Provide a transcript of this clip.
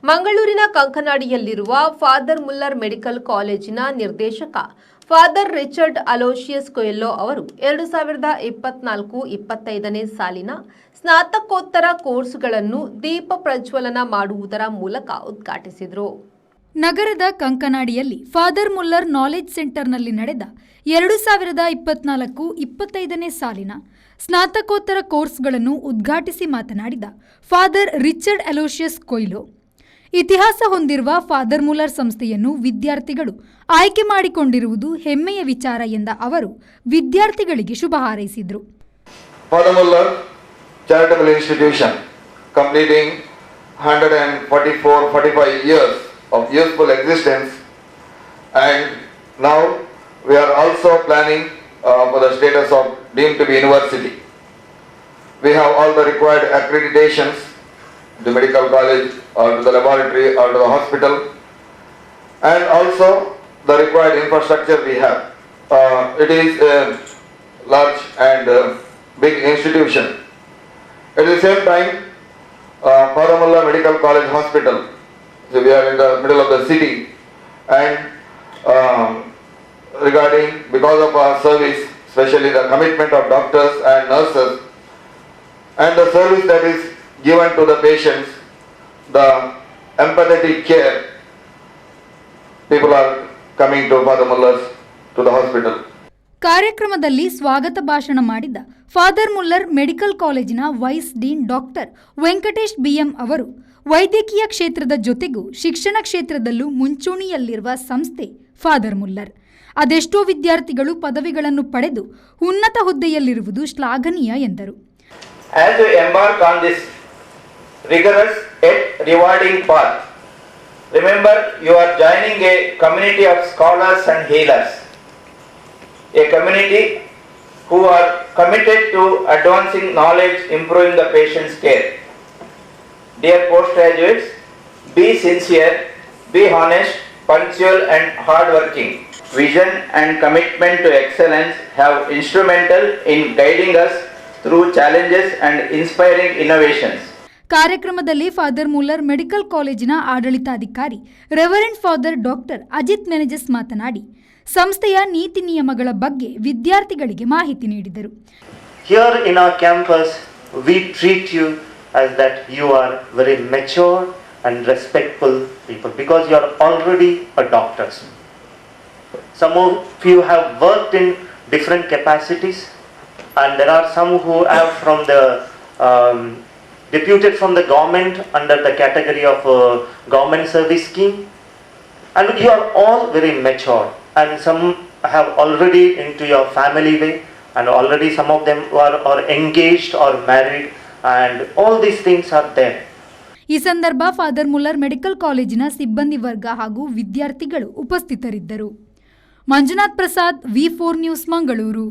ಮಂಗಳೂರಿನ ಕಂಕನಾಡಿಯಲ್ಲಿರುವ father Muller Medical ಕಾಲೇಜಿನ ನಿರ್ದೇಶಕ ಫಾದರ್ ರಿಚರ್ಡ್ ಅಲೋಶಿಯಸ್ ಕೊಯೆಲ್ಲೋ ಅವರು 2024-25ನೇ ಸಾಲಿನ ಸ್ನಾತಕೋತ್ತರ ಕೋರ್ಸ್ಗಳನ್ನು ದೀಪ ಪ್ರಜ್ವಲನ ಮಾಡುವುದರ ಮೂಲಕ ಉದ್ಘಾಟಿಸಿದರು. ನಗರದ ಕಂಕನಾಡಿಯಲ್ಲಿ ಫಾದರ್ ಮುಲ್ಲರ್ ನಾಲೆಜ್ ಸೆಂಟರ್ನಲ್ಲಿ ನಡೆದ 2024-25ನೇ ಸಾಲಿನ ಸ್ನಾತಕೋತ್ತರ ಕೋರ್ಸ್ಗಳನ್ನು ಉದ್ಘಾಟಿಸಿ ಮಾತನಾಡಿದ ಫಾದರ್ ರಿಚರ್ಡ್ ಅಲೋಶಿಯಸ್ ಕೊಯ್ಲೋ, ಇತಿಹಾಸ ಹೊಂದಿರುವ ಫಾದರ್ ಮುಲ್ಲರ್ ಸಂಸ್ಥೆಯನ್ನು ವಿದ್ಯಾರ್ಥಿಗಳು ಆಯ್ಕೆ ಮಾಡಿಕೊಂಡಿರುವುದು ಹೆಮ್ಮೆಯ ವಿಚಾರ ಎಂದ ಅವರು ವಿದ್ಯಾರ್ಥಿಗಳಿಗೆ ಶುಭ ಹಾರೈಸಿದರು. Father Muller charitable institution completing 144-45 years of useful existence, and now we are also planning for the status of deemed to be university. We have all the required accreditations to the medical college or to the laboratory or to the hospital, and also the required infrastructure we have. It is a large and big institution. At the same time, Father Muller Medical College Hospital, so we are in the middle of the city, and because of our service, especially the commitment of doctors and nurses and the service that is given to the patients, the empathetic care, people are coming to Father Muller's to the hospital. ಕಾರ್ಯಕ್ರಮದಲ್ಲಿ ಸ್ವಾಗತ ಭಾಷಣ ಮಾಡಿದ Father Muller Medical ಕಾಲೇಜಿನ vice dean doctor Venkatesh BM ಅವರು ವೈದ್ಯಕೀಯ ಕ್ಷೇತ್ರದ ಜೊತೆಗೂ ಶಿಕ್ಷಣ ಕ್ಷೇತ್ರದಲ್ಲೂ ಮುಂಚೂಣಿಯಲ್ಲಿರುವ ಸಂಸ್ಥೆ ಫಾದರ್ ಮುಲ್ಲರ್. ಅದೆಷ್ಟೋ ವಿದ್ಯಾರ್ಥಿಗಳು ಪದವಿಗಳನ್ನು ಪಡೆದು ಉನ್ನತ ಹುದ್ದೆಯಲ್ಲಿರುವುದು ಶ್ಲಾಘನೀಯ ಎಂದರು. As we embark on this rigorous yet rewarding path, remember you are joining a community of scholars and healers, a community who are committed to advancing knowledge, improving the patient's care. Dear postgraduates, be sincere, be honest, punctual and hardworking. Vision and commitment to excellence have instrumental in guiding us through challenges and inspiring innovations. ಕಾರ್ಯಕ್ರಮದಲ್ಲಿ Father Muller Medical ಕಾಲೇಜಿನ ಆಡಳಿತಾಧಿಕಾರಿ reverend father doctor Ajith Menezes ಮಾತನಾಡಿ ಸಂಸ್ಥೆಯ ನೀತಿ ನಿಯಮಗಳ ಬಗ್ಗೆ ವಿದ್ಯಾರ್ಥಿಗಳಿಗೆ ಮಾಹಿತಿ ನೀಡಿದರು. Here in our campus we treat you as that you are very mature and respectful people because you are already a doctors. Some of you have worked in different capacities, and there are some who have from the deputed from the government under the category of government service scheme, and you are all very mature, and some have already into your family way, and already some of them are engaged or married, and all these things are there. ಈ ಸಂದರ್ಭ father Muller Medical ಕಾಲೇಜಿನ ಸಿಬ್ಬಂದಿ ವರ್ಗ ಹಾಗೂ ವಿದ್ಯಾರ್ಥಿಗಳು ಉಪಸ್ಥಿತರಿದ್ದರು. Manjunath Prasad, ವಿ4 news, Mangaluru.